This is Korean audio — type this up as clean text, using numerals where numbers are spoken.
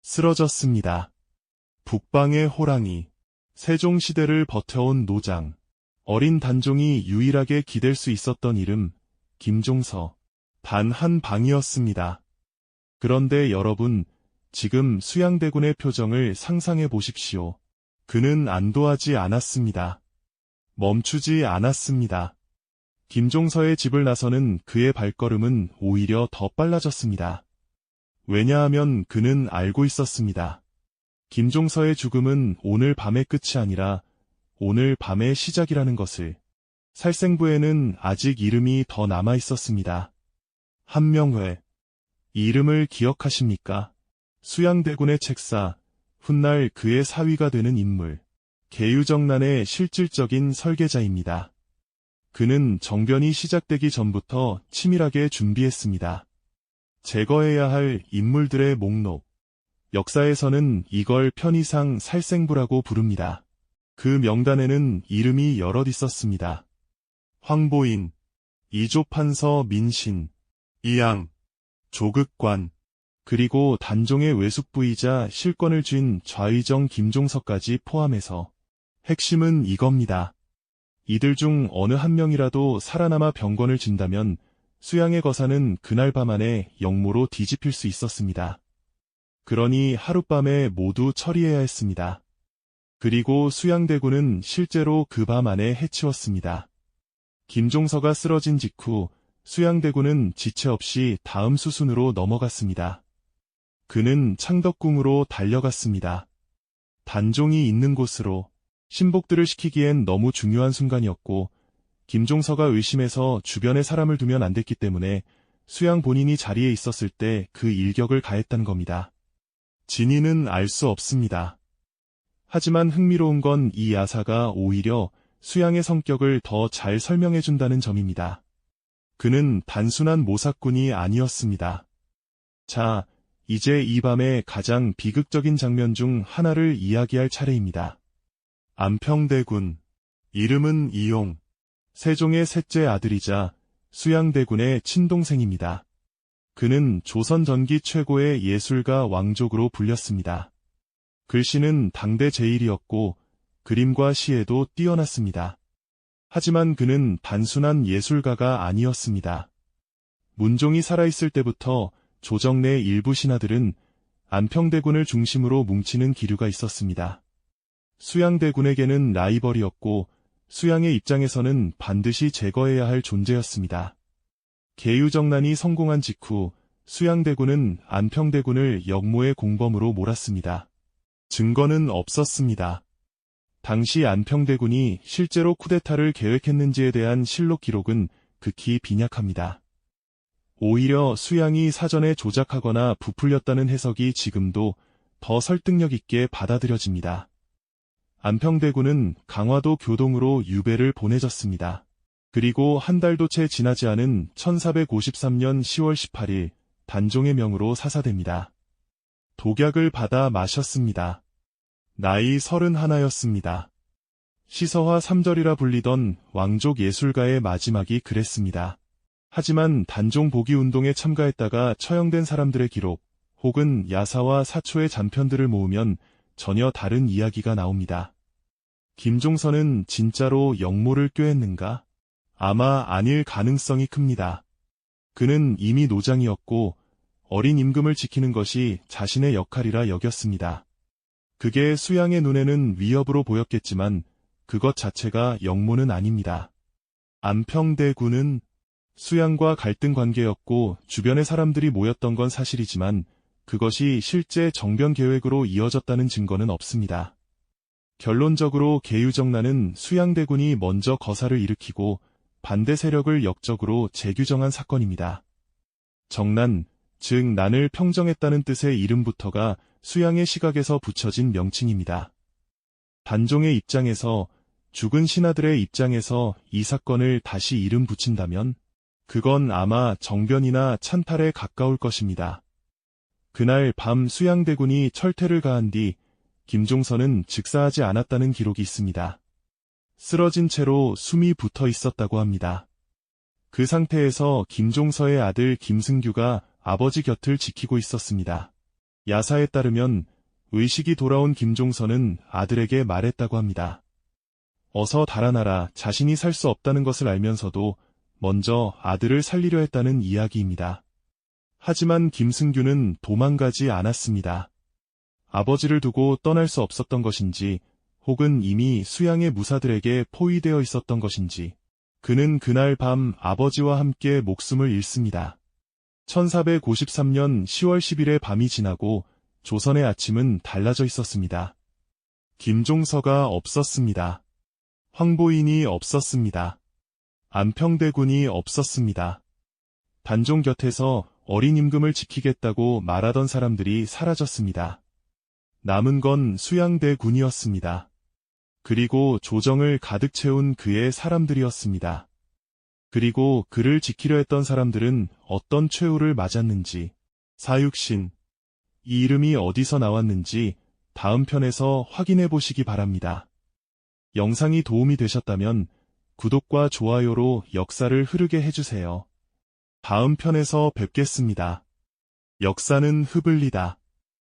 쓰러졌습니다. 북방의 호랑이, 세종시대를 버텨온 노장, 어린 단종이 유일하게 기댈 수 있었던 이름, 김종서. 단 한 방이었습니다. 그런데 여러분, 지금 수양대군의 표정을 상상해 보십시오. 그는 안도하지 않았습니다. 멈추지 않았습니다. 김종서의 집을 나서는 그의 발걸음은 오히려 더 빨라졌습니다. 왜냐하면 그는 알고 있었습니다. 김종서의 죽음은 오늘 밤의 끝이 아니라 오늘 밤의 시작이라는 것을. 살생부에는 아직 이름이 더 남아 있었습니다. 한명회. 이 이름을 기억하십니까? 수양대군의 책사, 훗날 그의 사위가 되는 인물, 계유정난의 실질적인 설계자입니다. 그는 정변이 시작되기 전부터 치밀하게 준비했습니다. 제거해야 할 인물들의 목록. 역사에서는 이걸 편의상 살생부라고 부릅니다. 그 명단에는 이름이 여럿 있었습니다. 황보인, 이조판서 민신, 이양, 조극관, 그리고 단종의 외숙부이자 실권을 쥔 좌의정 김종서까지 포함해서. 핵심은 이겁니다. 이들 중 어느 한 명이라도 살아남아 병권을 진다면 수양의 거사는 그날 밤 안에 역모로 뒤집힐 수 있었습니다. 그러니 하룻밤에 모두 처리해야 했습니다. 그리고 수양대군은 실제로 그 밤 안에 해치웠습니다. 김종서가 쓰러진 직후 수양대군은 지체 없이 다음 수순으로 넘어갔습니다. 그는 창덕궁으로 달려갔습니다. 단종이 있는 곳으로. 신복들을 시키기엔 너무 중요한 순간이었고 김종서가 의심해서 주변에 사람을 두면 안 됐기 때문에 수양 본인이 자리에 있었을 때 그 일격을 가했다는 겁니다. 진위는 알 수 없습니다. 하지만 흥미로운 건 이 야사가 오히려 수양의 성격을 더 잘 설명해준다는 점입니다. 그는 단순한 모사꾼이 아니었습니다. 자, 이제 이 밤의 가장 비극적인 장면 중 하나를 이야기할 차례입니다. 안평대군. 이름은 이용. 세종의 셋째 아들이자 수양대군의 친동생입니다. 그는 조선 전기 최고의 예술가 왕족으로 불렸습니다. 글씨는 당대 제일이었고 그림과 시에도 뛰어났습니다. 하지만 그는 단순한 예술가가 아니었습니다. 문종이 살아있을 때부터 조정 내 일부 신하들은 안평대군을 중심으로 뭉치는 기류가 있었습니다. 수양대군에게는 라이벌이었고 수양의 입장에서는 반드시 제거해야 할 존재였습니다. 계유정난이 성공한 직후 수양대군은 안평대군을 역모의 공범으로 몰았습니다. 증거는 없었습니다. 당시 안평대군이 실제로 쿠데타를 계획했는지에 대한 실록 기록은 극히 빈약합니다. 오히려 수양이 사전에 조작하거나 부풀렸다는 해석이 지금도 더 설득력 있게 받아들여집니다. 안평대군은 강화도 교동으로 유배를 보내졌습니다. 그리고 한 달도 채 지나지 않은 1453년 10월 18일 단종의 명으로 사사됩니다. 독약을 받아 마셨습니다. 나이 31였습니다. 시서화 3절이라 불리던 왕족 예술가의 마지막이 그랬습니다. 하지만 단종 복위 운동에 참가했다가 처형된 사람들의 기록, 혹은 야사와 사초의 잔편들을 모으면 전혀 다른 이야기가 나옵니다. 김종서는 진짜로 역모를 꾀했는가? 아마 아닐 가능성이 큽니다. 그는 이미 노장이었고 어린 임금을 지키는 것이 자신의 역할이라 여겼습니다. 그게 수양의 눈에는 위협으로 보였겠지만 그것 자체가 역모는 아닙니다. 안평대군은 수양과 갈등 관계였고 주변의 사람들이 모였던 건 사실이지만 그것이 실제 정변 계획으로 이어졌다는 증거는 없습니다. 결론적으로 계유정난은 수양대군이 먼저 거사를 일으키고 반대 세력을 역적으로 재규정한 사건입니다. 정난, 즉 난을 평정했다는 뜻의 이름부터가 수양의 시각에서 붙여진 명칭입니다. 단종의 입장에서, 죽은 신하들의 입장에서 이 사건을 다시 이름 붙인다면 그건 아마 정변이나 찬탈에 가까울 것입니다. 그날 밤 수양대군이 철퇴를 가한 뒤 김종서는 즉사하지 않았다는 기록이 있습니다. 쓰러진 채로 숨이 붙어 있었다고 합니다. 그 상태에서 김종서의 아들 김승규가 아버지 곁을 지키고 있었습니다. 야사에 따르면 의식이 돌아온 김종서는 아들에게 말했다고 합니다. 어서 달아나라. 자신이 살 수 없다는 것을 알면서도 먼저 아들을 살리려 했다는 이야기입니다. 하지만 김승규는 도망가지 않았습니다. 아버지를 두고 떠날 수 없었던 것인지, 혹은 이미 수양의 무사들에게 포위되어 있었던 것인지, 그는 그날 밤 아버지와 함께 목숨을 잃습니다. 1453년 10월 10일의 밤이 지나고 조선의 아침은 달라져 있었습니다. 김종서가 없었습니다. 황보인이 없었습니다. 안평대군이 없었습니다. 단종 곁에서 어린 임금을 지키겠다고 말하던 사람들이 사라졌습니다. 남은 건 수양대군이었습니다. 그리고 조정을 가득 채운 그의 사람들이었습니다. 그리고 그를 지키려 했던 사람들은 어떤 최후를 맞았는지, 사육신, 이 이름이 어디서 나왔는지 다음 편에서 확인해 보시기 바랍니다. 영상이 도움이 되셨다면 구독과 좋아요로 역사를 흐르게 해주세요. 다음 편에서 뵙겠습니다. 역사는 흐블리다.